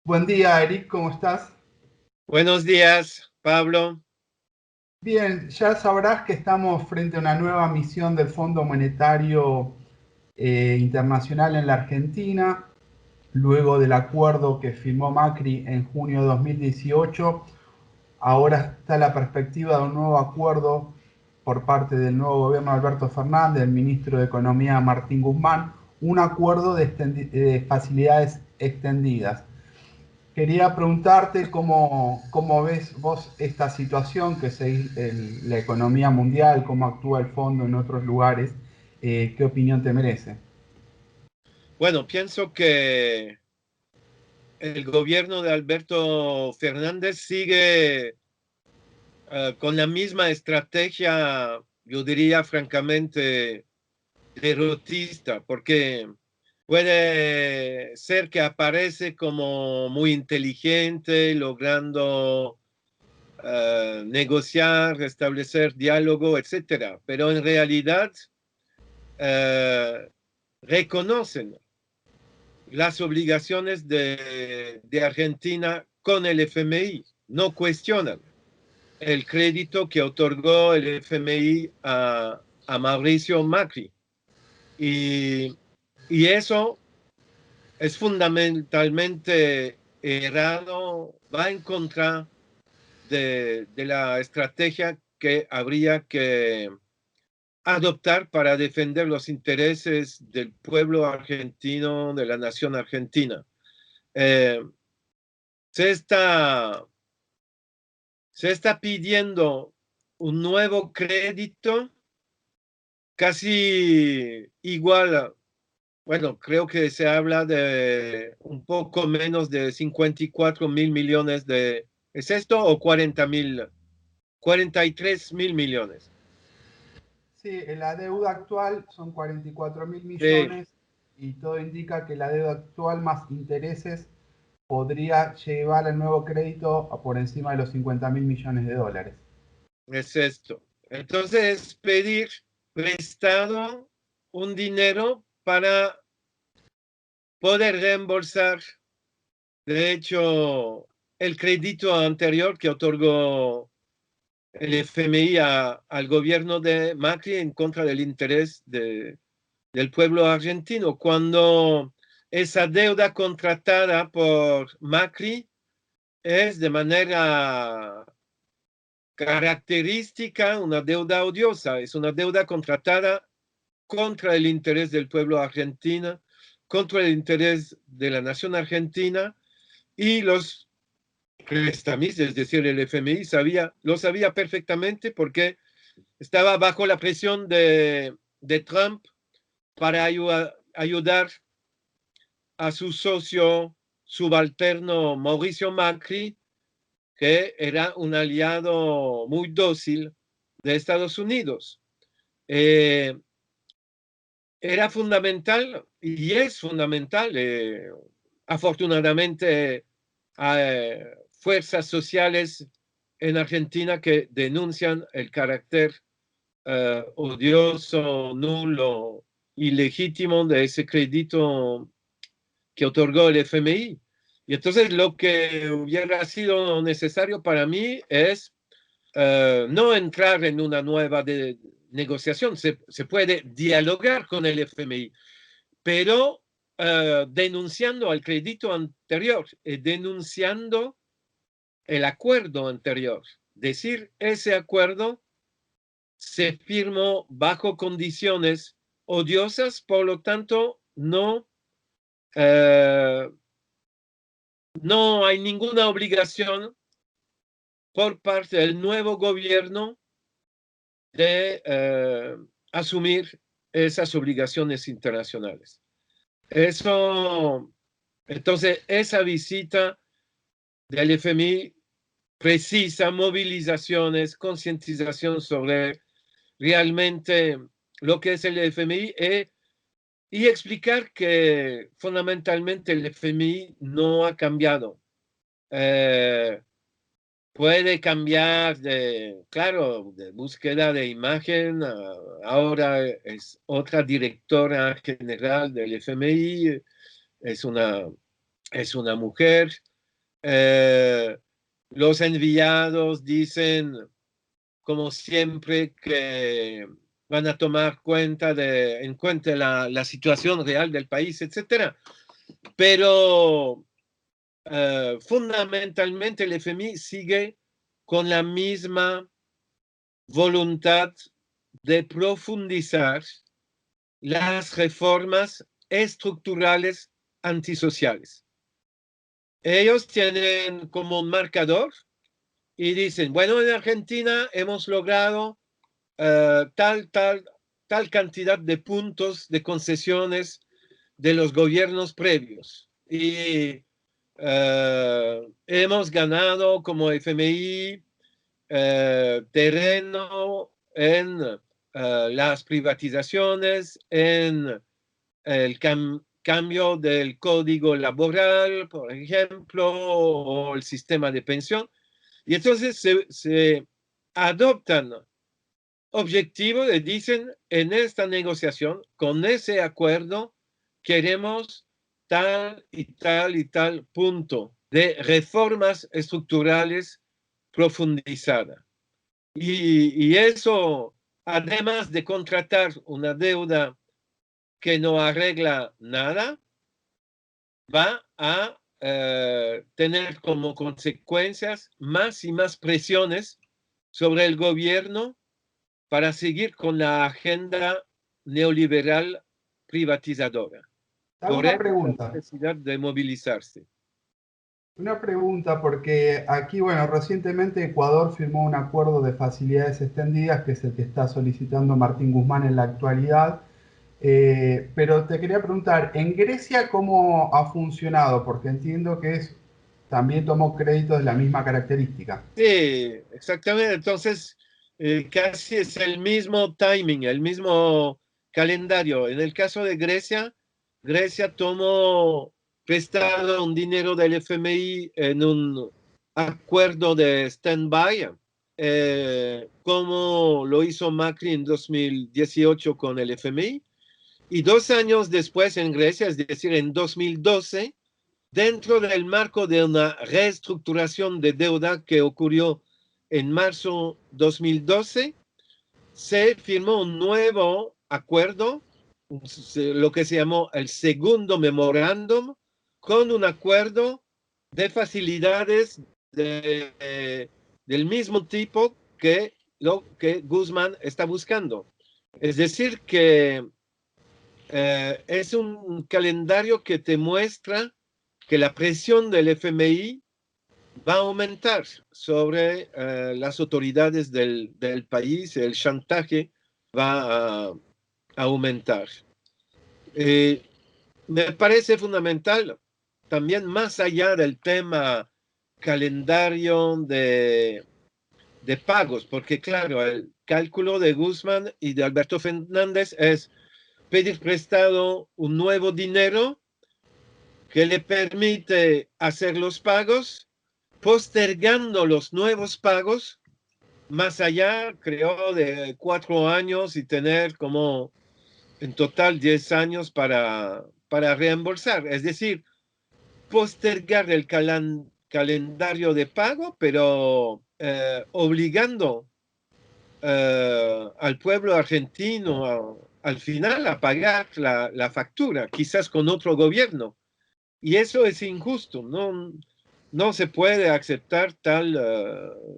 Buen día, Eric, ¿cómo estás? Buenos días, Pablo. Bien, ya sabrás que estamos frente a una nueva misión del Fondo Monetario Internacional en la Argentina, luego del acuerdo que firmó Macri en junio de 2018. Ahora está la perspectiva de un nuevo acuerdo por parte del nuevo gobierno de Alberto Fernández, del ministro de Economía Martín Guzmán, un acuerdo de facilidades extendidas. Quería preguntarte cómo ves vos esta situación, que seguís la economía mundial, cómo actúa el fondo en otros lugares, qué opinión te merece. Bueno, pienso que el gobierno de Alberto Fernández sigue con la misma estrategia, yo diría francamente, derrotista, porque puede ser que aparece como muy inteligente, logrando negociar, restablecer diálogo, etcétera, pero en realidad eh, reconocen las obligaciones de Argentina con el FMI, no cuestionan el crédito que otorgó el FMI a Mauricio Macri. Y, y eso es fundamentalmente errado, va en contra de la estrategia que habría que adoptar para defender los intereses del pueblo argentino, de la nación argentina. Eh, se está, se está pidiendo un nuevo crédito casi igual, bueno, creo que se habla de un poco menos de 54.000 millones de, ¿es esto? O 43.000 millones. Sí, la deuda actual son 44 mil Sí, millones y todo indica que la deuda actual más intereses podría llevar el nuevo crédito a por encima de los 50 mil millones de dólares. es esto. Entonces, pedir prestado un dinero para poder reembolsar, de hecho, el crédito anterior que otorgó el FMI al gobierno de Macri en contra del interés del pueblo argentino, cuando esa deuda contratada por Macri es de manera característica una deuda odiosa, es una deuda contratada contra el interés del pueblo argentino, contra el interés de la nación argentina, y los prestamistas, es decir, el FMI lo sabía perfectamente porque estaba bajo la presión de Trump para ayudar a su socio subalterno Mauricio Macri, que era un aliado muy dócil de Estados Unidos. Eh, Era fundamental y es fundamental. Afortunadamente, hay fuerzas sociales en Argentina que denuncian el carácter odioso, nulo, ilegítimo de ese crédito que otorgó el FMI. Y entonces lo que hubiera sido necesario para mí es no entrar en una nueva negociación. Se puede dialogar con el FMI, pero denunciando al crédito anterior, denunciando el acuerdo anterior. Decir, ese acuerdo se firmó bajo condiciones odiosas, por lo tanto, eh, no hay ninguna obligación por parte del nuevo gobierno de asumir esas obligaciones internacionales. Eso, entonces, esa visita del FMI precisa movilizaciones, concientización sobre realmente lo que es el FMI y explicar que fundamentalmente el FMI no ha cambiado. Eh, Puede cambiar claro, de búsqueda de imagen. Ahora es otra directora general del FMI, es una, es una mujer, Los enviados dicen, como siempre, que van a tomar en cuenta la situación real del país, etc. Pero fundamentalmente el FMI sigue con la misma voluntad de profundizar las reformas estructurales antisociales. Ellos tienen como un marcador y dicen, bueno, en Argentina hemos logrado tal cantidad de puntos de concesiones de los gobiernos previos. Y hemos ganado como FMI terreno en las privatizaciones, en el cambio del código laboral, por ejemplo, o el sistema de pensión. Y entonces se adoptan objetivos y dicen, en esta negociación, con ese acuerdo, queremos tal y tal punto de reformas estructurales profundizadas. Y eso, además de contratar una deuda que no arregla nada, va a tener como consecuencias más y más presiones sobre el gobierno para seguir con la agenda neoliberal privatizadora. Hago Por una eso la pregunta. necesidad de movilizarse. Una pregunta, porque aquí, bueno, recientemente Ecuador firmó un acuerdo de facilidades extendidas, que es el que está solicitando Martín Guzmán en la actualidad. Pero te quería preguntar, ¿en Grecia cómo ha funcionado? Porque entiendo que también tomó créditos de la misma característica. Sí, exactamente. Entonces, casi es el mismo timing, el mismo calendario. En el caso de Grecia, Grecia tomó prestado un dinero del FMI en un acuerdo de stand-by, como lo hizo Macri en 2018 con el FMI. Y 2 años después en Grecia, es decir, en 2012, dentro del marco de una reestructuración de deuda que ocurrió en marzo 2012, se firmó un nuevo acuerdo, lo que se llamó el segundo memorándum, con un acuerdo de facilidades del mismo tipo que lo que Guzmán está buscando. Es decir, que es un calendario que te muestra que la presión del FMI va a aumentar sobre las autoridades del país, el chantaje va a aumentar. Me parece fundamental, también más allá del tema calendario de pagos, porque claro, el cálculo de Guzmán y de Alberto Fernández es pedir prestado un nuevo dinero que le permite hacer los pagos, postergando los nuevos pagos más allá, creo, de 4 años y tener como en total 10 años para reembolsar. Es decir, postergar el calendario de pago, pero obligando al pueblo argentino al final a pagar la factura, quizás con otro gobierno. Y eso es injusto, no se puede aceptar tal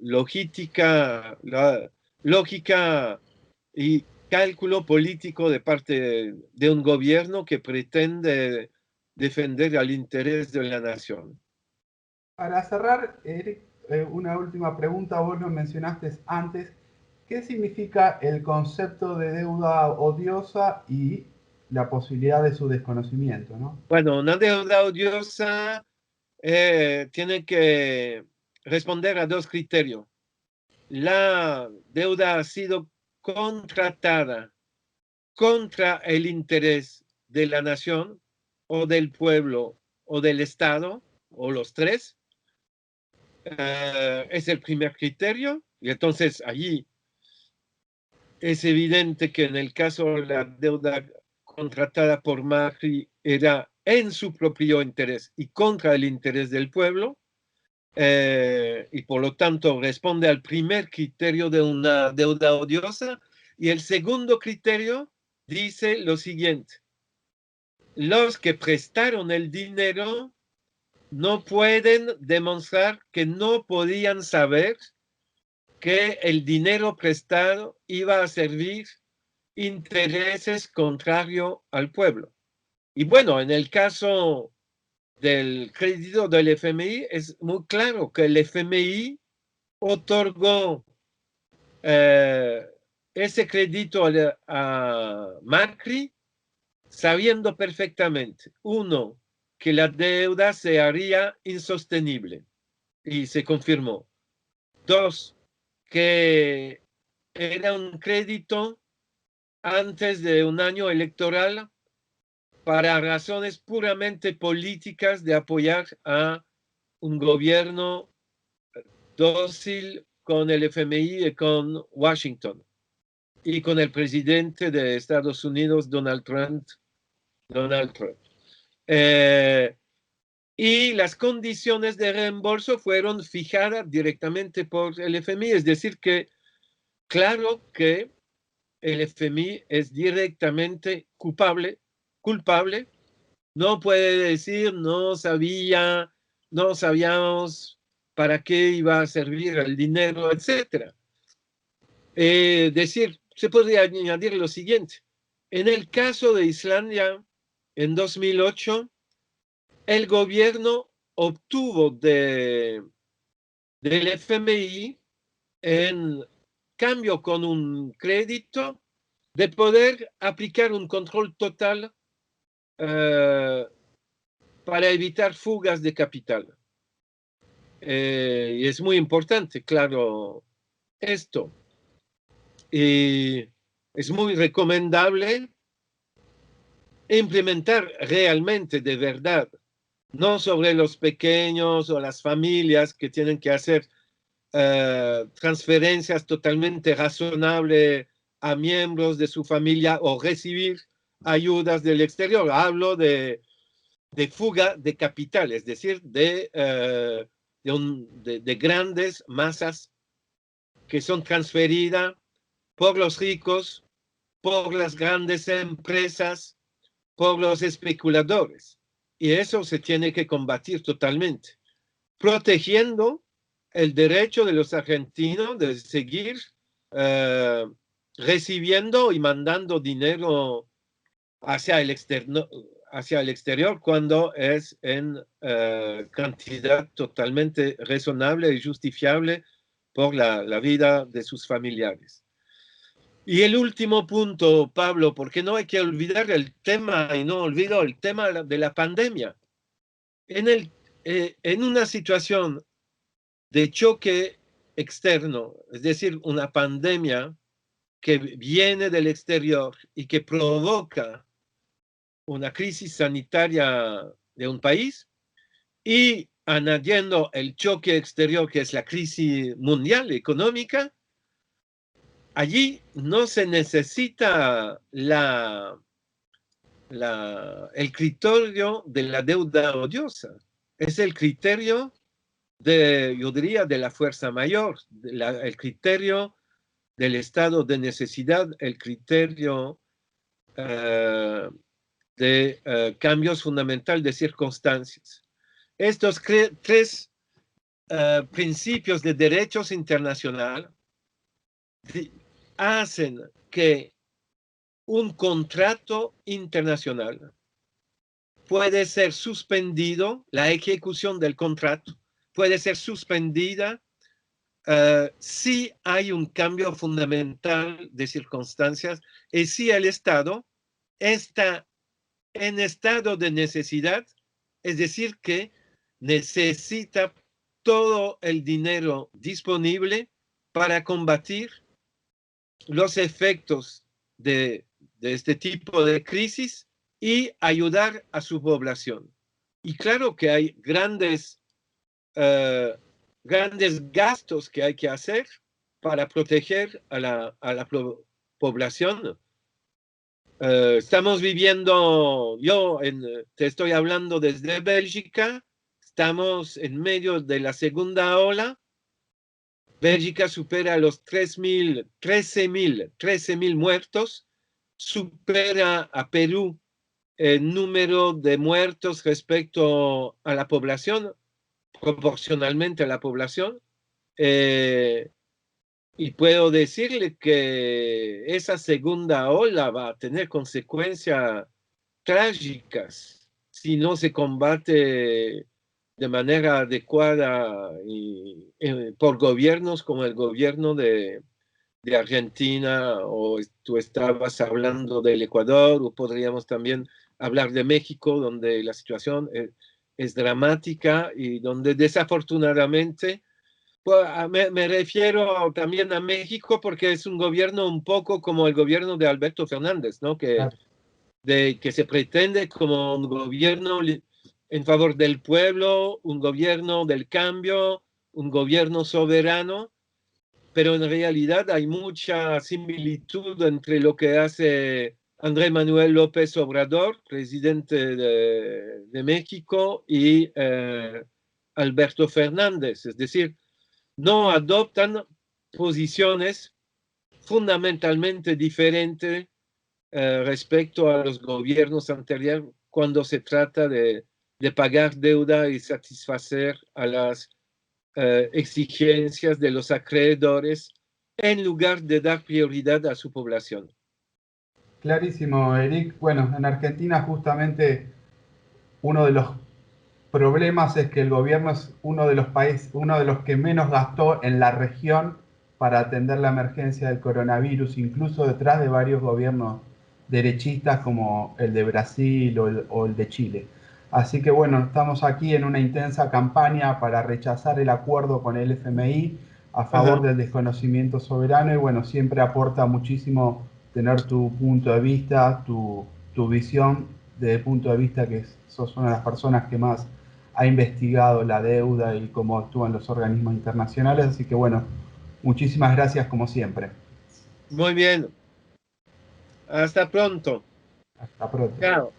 lógica y cálculo político de parte de un gobierno que pretende defender el interés de la nación. Para cerrar, Eric, una última pregunta, vos lo mencionaste antes. ¿Qué significa el concepto de deuda odiosa y la posibilidad de su desconocimiento, ¿no? Bueno, una deuda odiosa tiene que responder a dos criterios. La deuda ha sido contratada contra el interés de la nación o del pueblo o del Estado, o los tres, es el primer criterio. Y entonces allí es evidente que en el caso de la deuda contratada por Macri era en su propio interés y contra el interés del pueblo. y por lo tanto responde al primer criterio de una deuda odiosa. Y el segundo criterio dice lo siguiente: los que prestaron el dinero no pueden demostrar que no podían saber que el dinero prestado iba a servir intereses contrarios al pueblo. Y bueno, en el caso del crédito del FMI es muy claro que el FMI otorgó ese crédito a Macri sabiendo perfectamente, uno, que la deuda se haría insostenible y se confirmó. Dos, que era un crédito antes de un año electoral para razones puramente políticas de apoyar a un gobierno dócil con el FMI y con Washington y con el presidente de Estados Unidos, Donald Trump. Y las condiciones de reembolso fueron fijadas directamente por el FMI, es decir que claro que el FMI es directamente culpable, no puede decir no sabíamos para qué iba a servir el dinero, etc. Se podría añadir lo siguiente: en el caso de Islandia, en 2008, el gobierno obtuvo del FMI, en cambio con un crédito, de poder aplicar un control total para evitar fugas de capital. Y es muy importante, claro, esto. Y es muy recomendable implementar realmente, de verdad, no sobre los pequeños o las familias que tienen que hacer transferencias totalmente razonables a miembros de su familia o recibir ayudas del exterior. Hablo de fuga de capital, es decir, de grandes masas que son transferidas por los ricos, por las grandes empresas, por los especuladores. Y eso se tiene que combatir totalmente, protegiendo el derecho de los argentinos de seguir recibiendo y mandando dinero hacia el exterior cuando es en cantidad totalmente razonable y justificable por la vida de sus familiares. Y el último punto, Pablo, porque no hay que olvidar el tema, y no olvido el tema de la pandemia. En una situación de choque externo, es decir, una pandemia que viene del exterior y que provoca una crisis sanitaria de un país, y añadiendo el choque exterior que es la crisis mundial económica, allí no se necesita el criterio de la deuda odiosa, es el criterio yo diría, de la fuerza mayor, el criterio del estado de necesidad, el criterio de cambios fundamentales de circunstancias. Estos tres principios de derechos internacional hacen que un contrato internacional puede ser suspendido, la ejecución del contrato puede ser suspendida si hay un cambio fundamental de circunstancias y si el Estado está en estado de necesidad, es decir, que necesita todo el dinero disponible para combatir los efectos de este tipo de crisis y ayudar a su población. Y claro que hay grandes gastos que hay que hacer para proteger a la población. Estamos viviendo, te estoy hablando desde Bélgica, estamos en medio de la segunda ola. Bélgica supera los 13.000 muertos, supera a Perú el número de muertos respecto a la población, proporcionalmente a la población. Y puedo decirle que esa segunda ola va a tener consecuencias trágicas si no se combate de manera adecuada y, por gobiernos como el gobierno de Argentina, o tú estabas hablando del Ecuador, o podríamos también hablar de México, donde la situación es dramática y donde desafortunadamente, pues, me refiero también a México porque es un gobierno un poco como el gobierno de Alberto Fernández, ¿no? Que se pretende como un gobierno en favor del pueblo, un gobierno del cambio, un gobierno soberano, pero en realidad hay mucha similitud entre lo que hace Andrés Manuel López Obrador, presidente de México, y Alberto Fernández. Es decir, no adoptan posiciones fundamentalmente diferentes respecto a los gobiernos anteriores cuando se trata de pagar deuda y satisfacer a las exigencias de los acreedores en lugar de dar prioridad a su población. Clarísimo, Eric. Bueno, en Argentina justamente uno de los problemas es que el gobierno es uno de los que menos gastó en la región para atender la emergencia del coronavirus, incluso detrás de varios gobiernos derechistas como el de Brasil o el de Chile. Así que bueno, estamos aquí en una intensa campaña para rechazar el acuerdo con el FMI a favor del desconocimiento soberano, y bueno, siempre aporta muchísimo tener tu punto de vista, tu visión desde el punto de vista que sos una de las personas que más ha investigado la deuda y cómo actúan los organismos internacionales. Así que bueno, muchísimas gracias como siempre. Muy bien. Hasta pronto. Hasta pronto. Chao.